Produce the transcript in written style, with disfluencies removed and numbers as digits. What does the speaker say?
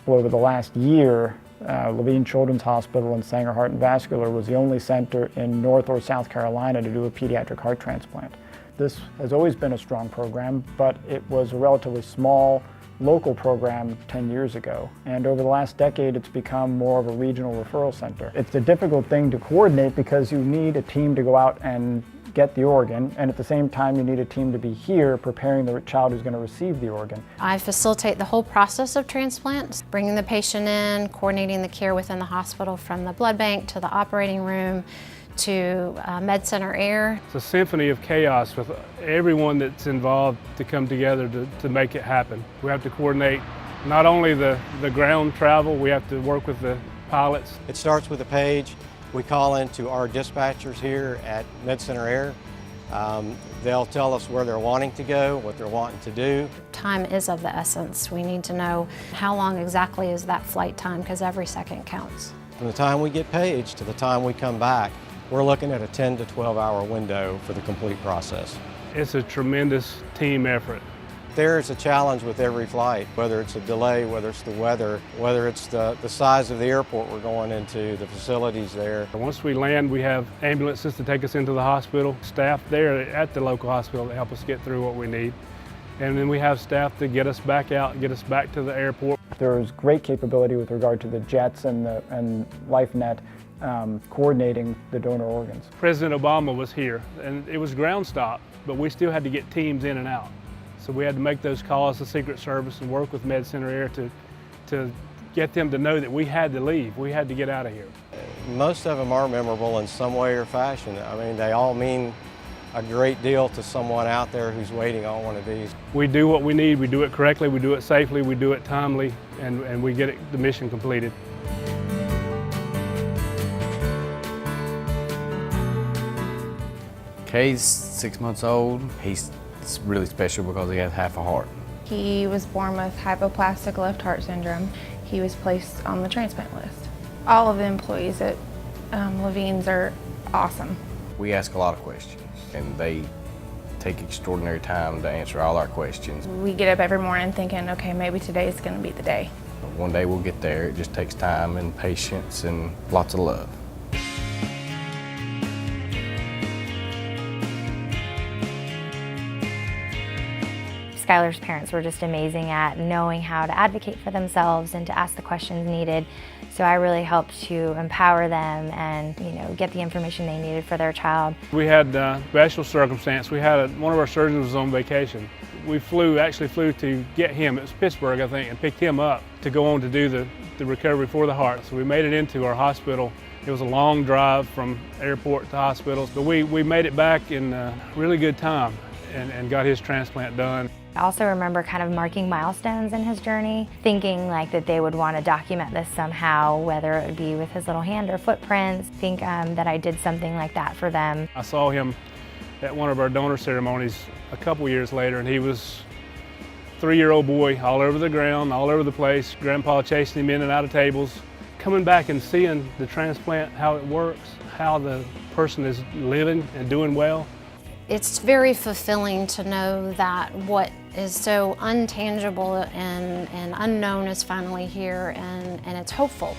Well, over the last year, Levine Children's Hospital and Sanger Heart and Vascular was the only center in North or South Carolina to do a pediatric heart transplant. This has always been a strong program, but it was a relatively small local program 10 years ago. And over the last decade, it's become more of a regional referral center. It's a difficult thing to coordinate because you need a team to go out and get the organ, and at the same time you need a team to be here preparing the child who's going to receive the organ. I facilitate the whole process of transplant, bringing the patient in, coordinating the care within the hospital from the blood bank to the operating room to Med Center Air. It's a symphony of chaos with everyone that's involved to come together to make it happen. We have to coordinate not only the ground travel, we have to work with the pilots. It starts with a page. We call into our dispatchers here at Med Center Air. They'll tell us where they're wanting to go, what they're wanting to do. Time is of the essence. We need to know how long exactly is that flight time, because every second counts. From the time we get paged to the time we come back, we're looking at a 10 to 12 hour window for the complete process. It's a tremendous team effort. There's a challenge with every flight, whether it's a delay, whether it's the weather, whether it's the size of the airport we're going into, the facilities there. Once we land, we have ambulances to take us into the hospital, staff there at the local hospital to help us get through what we need. And then we have staff to get us back out and get us back to the airport. There's great capability with regard to the jets and LifeNet coordinating the donor organs. President Obama was here, and it was ground stop, but we still had to get teams in and out. So we had to make those calls to Secret Service and work with Med Center Air to get them to know that we had to leave, we had to get out of here. Most of them are memorable in some way or fashion. I mean, they all mean a great deal to someone out there who's waiting on one of these. We do what we need, we do it correctly, we do it safely, we do it timely, and we get the mission completed. Kay's 6 months old. He's really special because he has half a heart. He was born with hypoplastic left heart syndrome. He was placed on the transplant list. All of the employees at Levine's are awesome. We ask a lot of questions, and they take extraordinary time to answer all our questions. We get up every morning thinking, okay, maybe today is going to be the day. One day we'll get there. It just takes time and patience and lots of love. Skylar's parents were just amazing at knowing how to advocate for themselves and to ask the questions needed. So I really helped to empower them and, get the information they needed for their child. We had a special circumstance. We had one of our surgeons was on vacation. We actually flew to get him. It was Pittsburgh, I think, and picked him up to go on to do the recovery for the heart. So we made it into our hospital. It was a long drive from airport to hospitals, but we made it back in a really good time and got his transplant done. I also remember kind of marking milestones in his journey, thinking that they would want to document this somehow, whether it would be with his little hand or footprints. Think that I did something like that for them. I saw him at one of our donor ceremonies a couple years later, and he was a 3-year-old boy all over the ground, all over the place, Grandpa chasing him in and out of tables. Coming back and seeing the transplant, how it works, how the person is living and doing well. It's very fulfilling to know that what is so untangible and unknown is finally here, and it's hopeful.